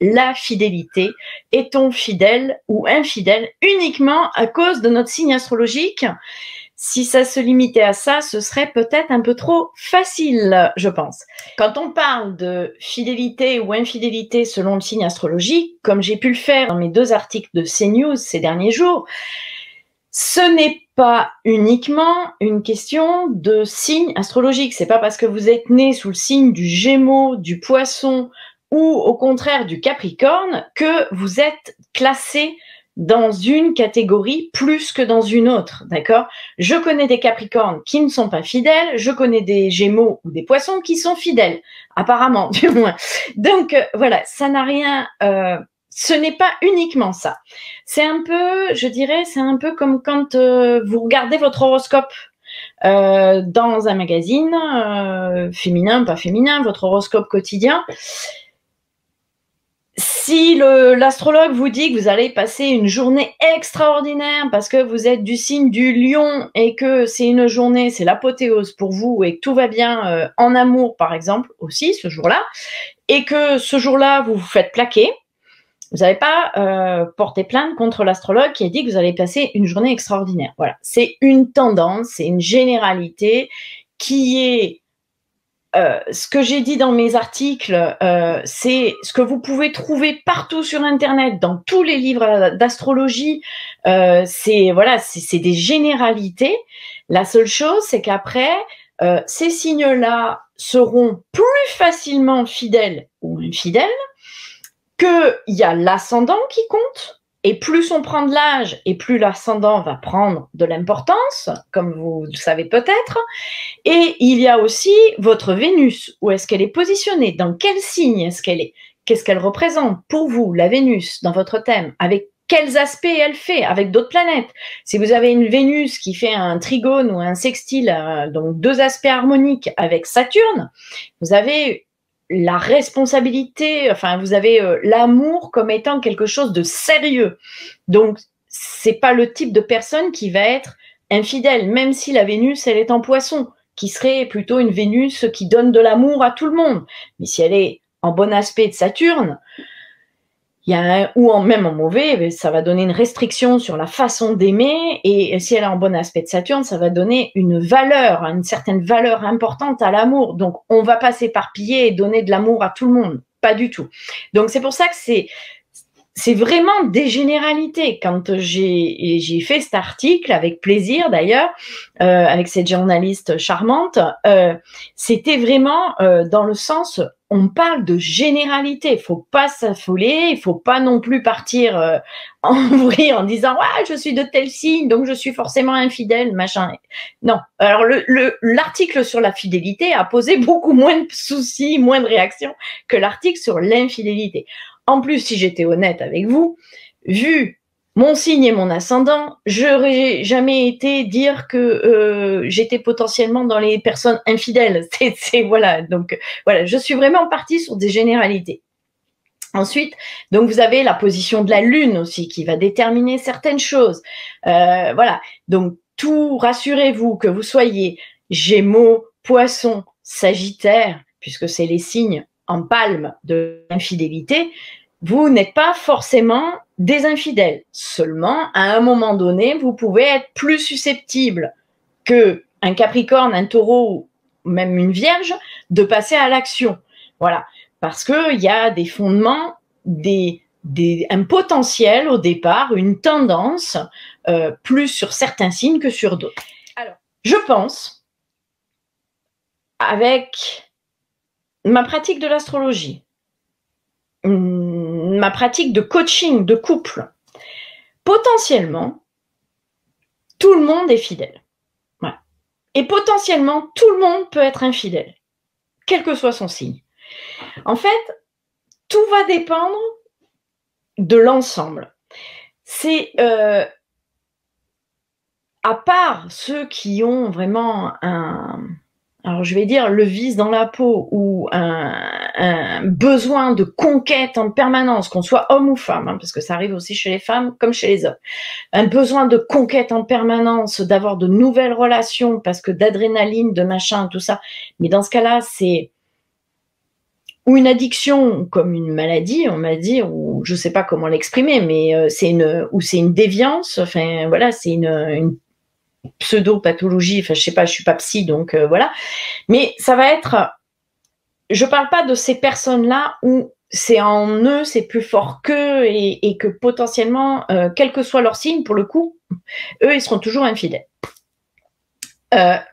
la fidélité. Est-on fidèle ou infidèle uniquement à cause de notre signe astrologique? Si ça se limitait à ça, ce serait peut-être un peu trop facile, je pense. Quand on parle de fidélité ou infidélité selon le signe astrologique, comme j'ai pu le faire dans mes 2 articles de CNews ces derniers jours, ce n'est pas uniquement une question de signe astrologique. C'est pas parce que vous êtes né sous le signe du Gémeaux, du Poisson ou au contraire du Capricorne que vous êtes classé dans une catégorie plus que dans une autre, d'accord? Je connais des Capricornes qui ne sont pas fidèles, je connais des Gémeaux ou des Poissons qui sont fidèles, apparemment, du moins. Donc voilà, ça n'a rien... ce n'est pas uniquement ça. C'est un peu, je dirais, c'est un peu comme quand vous regardez votre horoscope dans un magazine, féminin, pas féminin, votre horoscope quotidien. Si l'astrologue vous dit que vous allez passer une journée extraordinaire parce que vous êtes du signe du lion et que c'est une journée, c'est l'apothéose pour vous et que tout va bien en amour, par exemple, aussi ce jour-là, et que ce jour-là, vous vous faites plaquer, vous n'allez pas porter plainte contre l'astrologue qui a dit que vous allez passer une journée extraordinaire. Voilà, c'est une tendance, c'est une généralité qui est ce que j'ai dit dans mes articles, c'est ce que vous pouvez trouver partout sur Internet, dans tous les livres d'astrologie. C'est voilà, c'est des généralités. La seule chose, c'est qu'après, ces signes-là seront plus facilement fidèles ou infidèles, qu'il y a l'ascendant qui compte, et plus on prend de l'âge, et plus l'ascendant va prendre de l'importance, comme vous le savez peut-être. Et il y a aussi votre Vénus. Où est-ce qu'elle est positionnée? Dans quel signe est-ce qu'elle est? Qu'est-ce qu'elle représente pour vous, la Vénus, dans votre thème? Avec quels aspects elle fait avec d'autres planètes? Si vous avez une Vénus qui fait un trigone ou un sextile, donc 2 aspects harmoniques avec Saturne, vous avez la responsabilité, enfin vous avez l'amour comme étant quelque chose de sérieux. Donc c'est pas le type de personne qui va être infidèle, même si la Vénus elle est en Poisson, qui serait plutôt une Vénus qui donne de l'amour à tout le monde. Mais si elle est en bon aspect de Saturne, même en mauvais, ça va donner une restriction sur la façon d'aimer, et si elle est en bon aspect de Saturne, ça va donner une valeur, une certaine valeur importante à l'amour. Donc, on ne va pas s'éparpiller et donner de l'amour à tout le monde, pas du tout. Donc, c'est pour ça que c'est vraiment des généralités. Quand j'ai fait cet article, avec plaisir d'ailleurs, avec cette journaliste charmante, c'était vraiment dans le sens, on parle de généralité. Il ne faut pas s'affoler, il ne faut pas non plus partir en vrille en disant « Ouais, je suis de tel signe, donc je suis forcément infidèle, machin. » Non. Alors, l'article sur la fidélité a posé beaucoup moins de soucis, moins de réactions que l'article sur l'infidélité. En plus, si j'étais honnête avec vous, vu mon signe et mon ascendant, j'aurais jamais été dire que j'étais potentiellement dans les personnes infidèles. Voilà, donc voilà, je suis vraiment partie sur des généralités. Ensuite, donc vous avez la position de la Lune aussi qui va déterminer certaines choses. Voilà, donc tout, rassurez-vous que vous soyez Gémeaux, Poissons, Sagittaire, puisque c'est les signes en palme de l'infidélité, vous n'êtes pas forcément des infidèles. Seulement, à un moment donné, vous pouvez être plus susceptible qu'un Capricorne, un Taureau, même une Vierge, de passer à l'action. Voilà, parce qu'il y a des fondements, un potentiel au départ, une tendance, plus sur certains signes que sur d'autres. Alors, je pense, avec ma pratique de l'astrologie, ma pratique de coaching de couple, potentiellement, tout le monde est fidèle. Voilà. Et potentiellement, tout le monde peut être infidèle, quel que soit son signe. En fait, tout va dépendre de l'ensemble. C'est à part ceux qui ont vraiment alors je vais dire le vice dans la peau ou un besoin de conquête en permanence, qu'on soit homme ou femme, parce que ça arrive aussi chez les femmes comme chez les hommes, un besoin de conquête en permanence, d'avoir de nouvelles relations parce que d'adrénaline, de machin, tout ça. Mais dans ce cas-là, c'est ou une addiction comme une maladie, on va dire, ou je ne sais pas comment l'exprimer, mais c'est une déviance, enfin voilà, c'est une pseudo-pathologie, enfin je sais pas, je suis pas psy, donc voilà. Mais ça va être, je parle pas de ces personnes-là où c'est en eux, c'est plus fort qu'eux et que potentiellement, quel que soit leur signe, pour le coup, eux, ils seront toujours infidèles.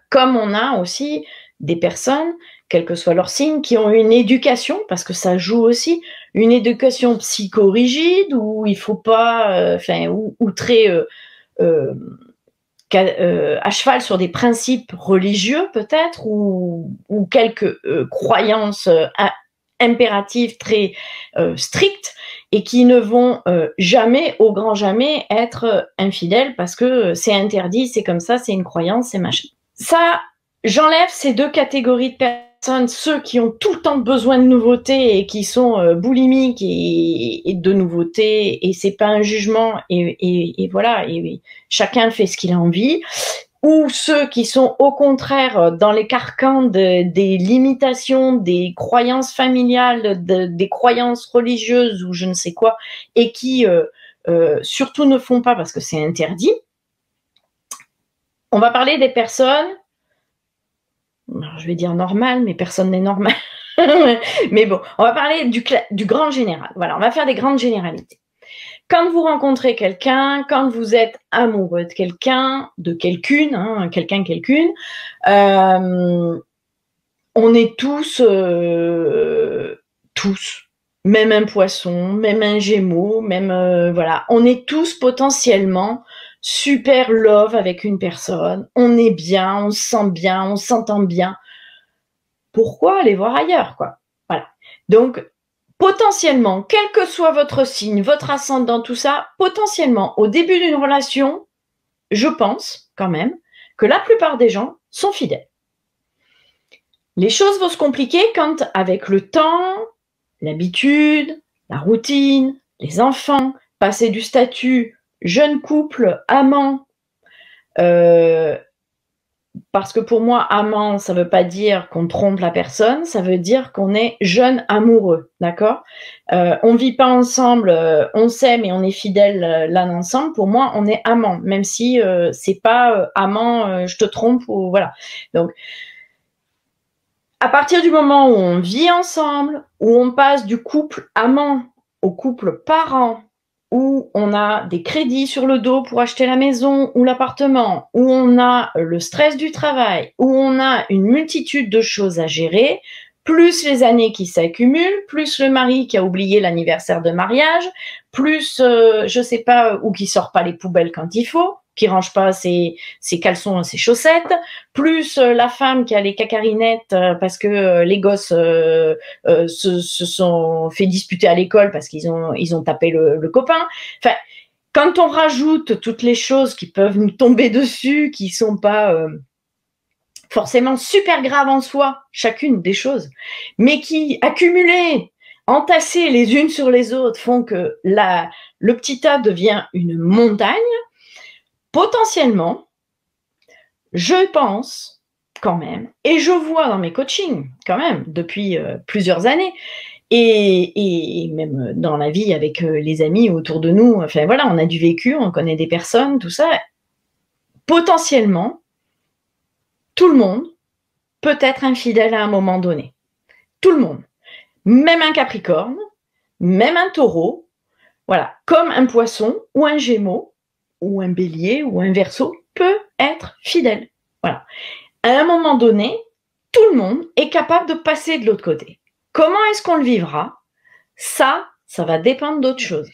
Comme on a aussi des personnes, quel que soit leur signe, qui ont une éducation, parce que ça joue aussi, une éducation psychorigide où il faut pas, ou très à cheval sur des principes religieux peut-être, ou quelques croyances impératives très strictes, et qui ne vont jamais, au grand jamais, être infidèles parce que c'est interdit, c'est comme ça, c'est une croyance, c'est machin. Ça, j'enlève ces deux catégories de personnes, ceux qui ont tout le temps besoin de nouveautés et qui sont boulimiques et de nouveautés, et c'est pas un jugement, et voilà, et chacun fait ce qu'il a envie, ou ceux qui sont au contraire dans les carcans des limitations, des croyances familiales, des croyances religieuses ou je ne sais quoi, et qui surtout ne font pas parce que c'est interdit. On va parler des personnes, alors je vais dire normales, mais personne n'est normal. Mais bon, on va parler du grand général. Voilà, on va faire des grandes généralités. Quand vous rencontrez quelqu'un, quand vous êtes amoureux de quelqu'un, de quelqu'une, hein, quelqu'une, on est tous, même un poisson, même un gémeau, même voilà, on est tous potentiellement super love avec une personne, on est bien, on se sent bien, on s'entend bien. Pourquoi aller voir ailleurs, quoi? Voilà. Donc, potentiellement, quel que soit votre signe, votre ascendant, tout ça, potentiellement, au début d'une relation, je pense quand même que la plupart des gens sont fidèles. Les choses vont se compliquer quand, avec le temps, l'habitude, la routine, les enfants, passer du statut jeune couple, amant, parce que pour moi, amant, ça ne veut pas dire qu'on trompe la personne, ça veut dire qu'on est jeune amoureux, d'accord? On ne vit pas ensemble, on s'aime et on est fidèles l'un ensemble. Pour moi, on est amant, même si c'est pas amant, je te trompe ou voilà. Donc, à partir du moment où on vit ensemble, où on passe du couple amant au couple parent, où on a des crédits sur le dos pour acheter la maison ou l'appartement, où on a le stress du travail, où on a une multitude de choses à gérer, plus les années qui s'accumulent, plus le mari qui a oublié l'anniversaire de mariage, plus, je sais pas, ou qui sort pas les poubelles quand il faut, qui range pas ses caleçons, ses chaussettes, plus la femme qui a les cacarinettes parce que les gosses se sont fait disputer à l'école parce qu'ils ont tapé le copain. Enfin, quand on rajoute toutes les choses qui peuvent nous tomber dessus, qui sont pas forcément super graves en soi, chacune des choses, mais qui, accumulées, entassées les unes sur les autres, font que le petit tas devient une montagne. Potentiellement, je pense quand même, et je vois dans mes coachings quand même depuis plusieurs années, et même dans la vie avec les amis autour de nous, enfin voilà, on a du vécu, on connaît des personnes, tout ça. Potentiellement, tout le monde peut être infidèle à un moment donné. Tout le monde. Même un Capricorne, même un Taureau, voilà, comme un Poisson ou un Gémeaux ou un Bélier ou un Verseau peut être fidèle. Voilà. À un moment donné, tout le monde est capable de passer de l'autre côté. Comment est-ce qu'on le vivra? Ça va dépendre d'autres choses.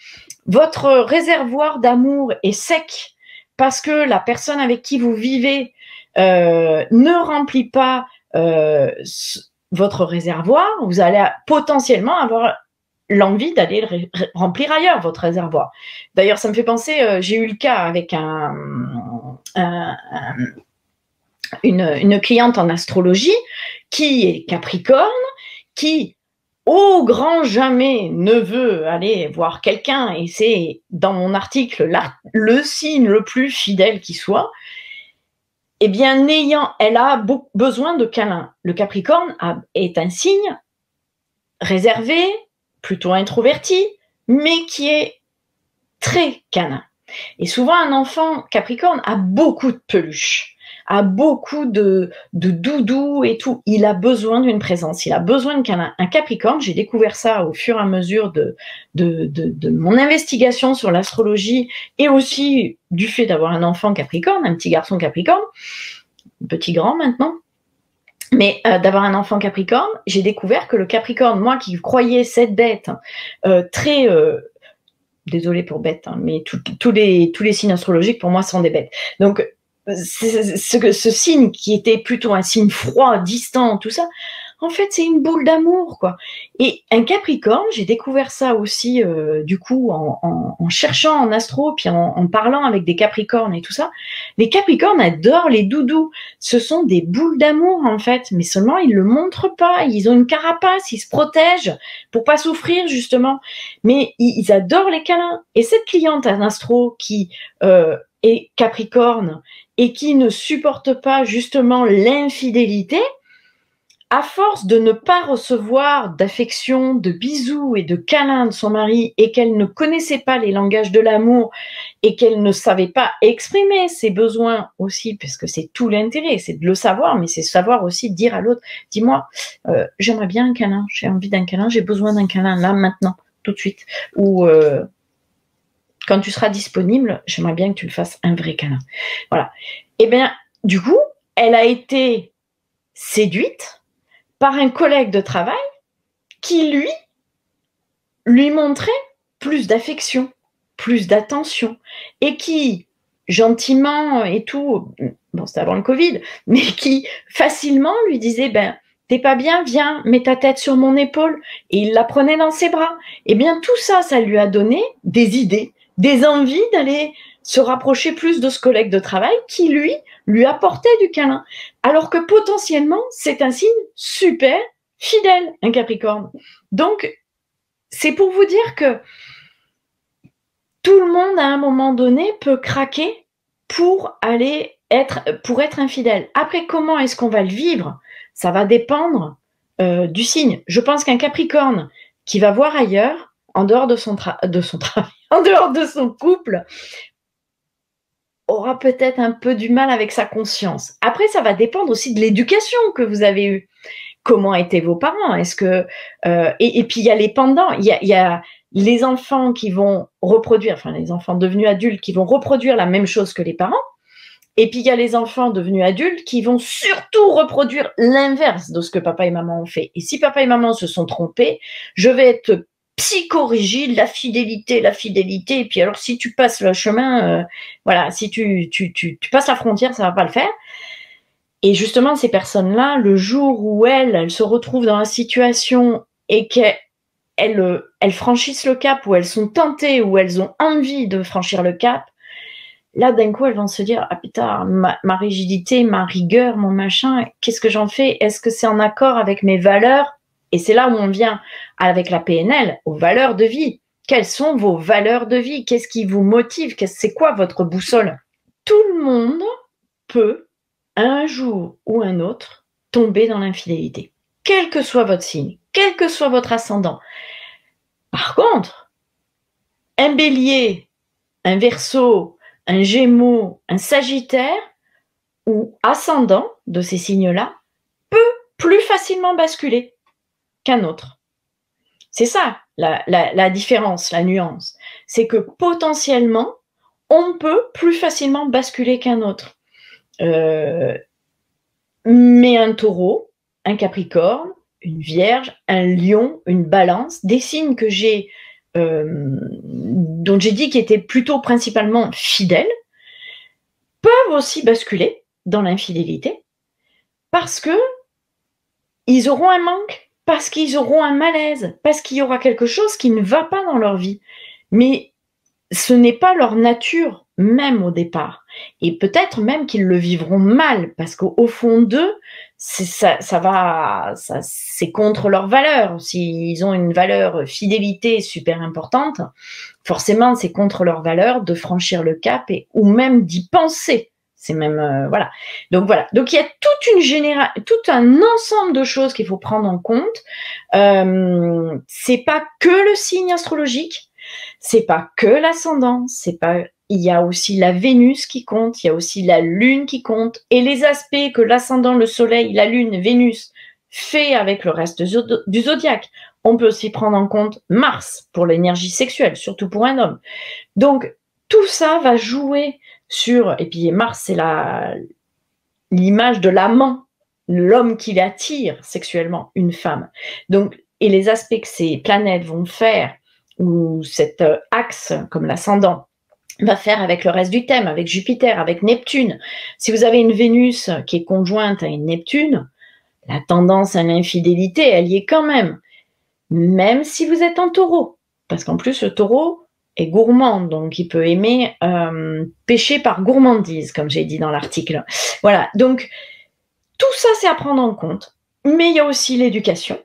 Votre réservoir d'amour est sec parce que la personne avec qui vous vivez ne remplit pas votre réservoir. Vous allez potentiellement avoir l'envie d'aller le remplir ailleurs, votre réservoir. D'ailleurs, ça me fait penser, j'ai eu le cas avec une cliente en astrologie qui est Capricorne, qui au grand jamais ne veut aller voir quelqu'un, et c'est dans mon article le signe le plus fidèle qui soit. Eh bien, elle a besoin de câlins. Le Capricorne est un signe réservé, plutôt introverti, mais qui est très câlin. Et souvent, un enfant Capricorne a beaucoup de peluches, a beaucoup de doudous et tout. Il a besoin d'une présence, il a besoin de câlin. Un Capricorne, j'ai découvert ça au fur et à mesure de mon investigation sur l'astrologie et aussi du fait d'avoir un enfant Capricorne, un petit garçon Capricorne, petit grand maintenant. Mais d'avoir un enfant Capricorne, j'ai découvert que le Capricorne, moi qui croyais cette bête très... désolée pour bête, hein, mais tous les signes astrologiques pour moi sont des bêtes. Donc ce signe qui était plutôt un signe froid, distant, tout ça, en fait c'est une boule d'amour, quoi. Et un Capricorne, j'ai découvert ça aussi du coup en cherchant en astro, puis en parlant avec des Capricornes et tout ça. Les Capricornes adorent les doudous. Ce sont des boules d'amour en fait, mais seulement ils le montrent pas. Ils ont une carapace, ils se protègent pour pas souffrir justement. Mais ils adorent les câlins. Et cette cliente en astro qui est Capricorne et qui ne supporte pas justement l'infidélité, à force de ne pas recevoir d'affection, de bisous et de câlins de son mari et qu'elle ne connaissait pas les langages de l'amour et qu'elle ne savait pas exprimer ses besoins aussi, parce que c'est tout l'intérêt, c'est de le savoir, mais c'est savoir aussi dire à l'autre, dis-moi, j'aimerais bien un câlin, j'ai envie d'un câlin, j'ai besoin d'un câlin là, maintenant, tout de suite, ou quand tu seras disponible, j'aimerais bien que tu me fasses un vrai câlin. Voilà. Et bien, du coup, elle a été séduite par un collègue de travail qui, lui montrait plus d'affection, plus d'attention, et qui, gentiment et tout, bon, c'était avant le Covid, mais qui facilement lui disait, ben, t'es pas bien, viens, mets ta tête sur mon épaule, et il la prenait dans ses bras. Et bien, tout ça, ça lui a donné des idées, des envies d'aller se rapprocher plus de ce collègue de travail qui, lui apportait du câlin. Alors que potentiellement, c'est un signe super fidèle, un Capricorne. Donc, c'est pour vous dire que tout le monde, à un moment donné, peut craquer pour être infidèle. Après, comment est-ce qu'on va le vivre? Ça va dépendre du signe. Je pense qu'un Capricorne qui va voir ailleurs, en dehors de son travail, en dehors de son couple, aura peut-être un peu du mal avec sa conscience. Après, ça va dépendre aussi de l'éducation que vous avez eue. Comment étaient vos parents? Est-ce que et puis il y a les pendants, il y a les enfants qui vont reproduire, enfin les enfants devenus adultes qui vont reproduire la même chose que les parents, et puis il y a les enfants devenus adultes qui vont surtout reproduire l'inverse de ce que papa et maman ont fait. Et si papa et maman se sont trompés, je vais être psychorigide, la fidélité, et puis alors si tu passes le chemin, voilà, si tu passes la frontière, ça va pas le faire. Et justement, ces personnes-là, le jour où elles se retrouvent dans la situation et qu'elles franchissent le cap, où elles sont tentées, où elles ont envie de franchir le cap, là, d'un coup, elles vont se dire, ah putain, ma rigidité, ma rigueur, mon machin, qu'est-ce que j'en fais? Est-ce que c'est en accord avec mes valeurs? Et c'est là où on vient avec la PNL, aux valeurs de vie. Quelles sont vos valeurs de vie? Qu'est-ce qui vous motive? C'est quoi votre boussole? Tout le monde peut, un jour ou un autre, tomber dans l'infidélité. Quel que soit votre signe, quel que soit votre ascendant. Par contre, un bélier, un verseau, un gémeaux, un sagittaire ou ascendant de ces signes-là peut plus facilement basculer qu'un autre. C'est ça la différence, la nuance. C'est que potentiellement, on peut plus facilement basculer qu'un autre. Mais un taureau, un capricorne, une vierge, un lion, une balance, des signes que j'ai, dont j'ai dit qu'ils étaient plutôt principalement fidèles, peuvent aussi basculer dans l'infidélité parce que ils auront un manque, parce qu'ils auront un malaise, parce qu'il y aura quelque chose qui ne va pas dans leur vie. Mais ce n'est pas leur nature même au départ. Et peut-être même qu'ils le vivront mal, parce qu'au fond d'eux, c'est contre leurs valeurs. S'ils ont une valeur fidélité super importante, forcément c'est contre leurs valeurs de franchir le cap ou même d'y penser C'est même voilà. Donc voilà. Donc il y a tout un ensemble de choses qu'il faut prendre en compte. C'est pas que le signe astrologique, c'est pas que l'ascendant, c'est pas. Il y a aussi la Vénus qui compte, il y a aussi la Lune qui compte, et les aspects que l'ascendant, le Soleil, la Lune, Vénus fait avec le reste du zodiaque. On peut aussi prendre en compte Mars pour l'énergie sexuelle, surtout pour un homme. Donc tout ça va jouer sur, et puis Mars, c'est l'image de l'amant, l'homme qui attire sexuellement une femme. Donc, et les aspects que ces planètes vont faire, ou cet axe, comme l'ascendant, va faire avec le reste du thème, avec Jupiter, avec Neptune. Si vous avez une Vénus qui est conjointe à une Neptune, la tendance à l'infidélité, elle y est quand même si vous êtes en taureau. Parce qu'en plus, le taureau est gourmand, donc il peut aimer pécher par gourmandise, comme j'ai dit dans l'article. Voilà, donc tout ça, c'est à prendre en compte. Mais il y a aussi l'éducation.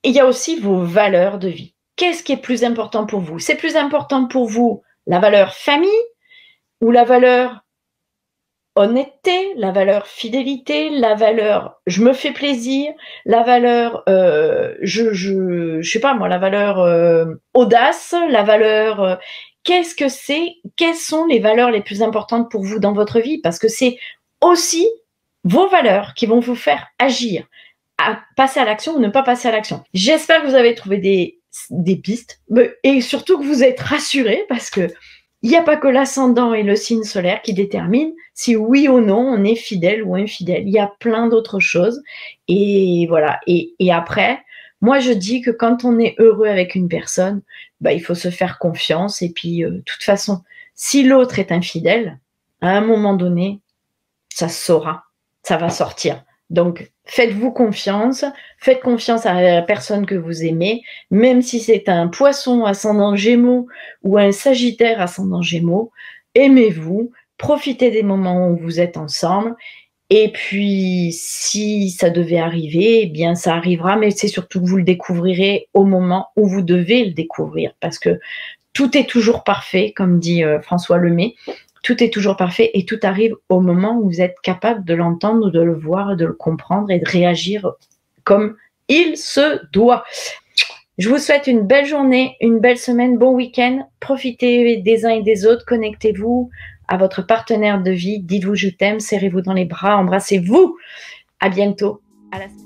Et il y a aussi vos valeurs de vie. Qu'est-ce qui est plus important pour vous? C'est plus important pour vous la valeur famille ou la valeur honnêteté, la valeur fidélité, la valeur je me fais plaisir, la valeur je sais pas moi, la valeur audace, la valeur qu'est-ce que c'est? Quelles sont les valeurs les plus importantes pour vous dans votre vie? Parce que c'est aussi vos valeurs qui vont vous faire agir, à passer à l'action ou ne pas passer à l'action. J'espère que vous avez trouvé des pistes et surtout que vous êtes rassurés parce que il n'y a pas que l'ascendant et le signe solaire qui déterminent si oui ou non on est fidèle ou infidèle. Il y a plein d'autres choses. Et voilà. Et après, moi je dis que quand on est heureux avec une personne, il faut se faire confiance. Et puis, de toute façon, si l'autre est infidèle, à un moment donné, ça se saura, ça va sortir. Donc, faites-vous confiance, faites confiance à la personne que vous aimez, même si c'est un poisson ascendant Gémeaux ou un Sagittaire ascendant Gémeaux, aimez-vous, profitez des moments où vous êtes ensemble, et puis si ça devait arriver, eh bien ça arrivera, mais c'est surtout que vous le découvrirez au moment où vous devez le découvrir, parce que tout est toujours parfait, comme dit François Lemay. Tout est toujours parfait et tout arrive au moment où vous êtes capable de l'entendre, de le voir, de le comprendre et de réagir comme il se doit. Je vous souhaite une belle journée, une belle semaine, bon week-end. Profitez des uns et des autres, connectez-vous à votre partenaire de vie, dites-vous je t'aime, serrez-vous dans les bras, embrassez-vous. À bientôt. À la semaine.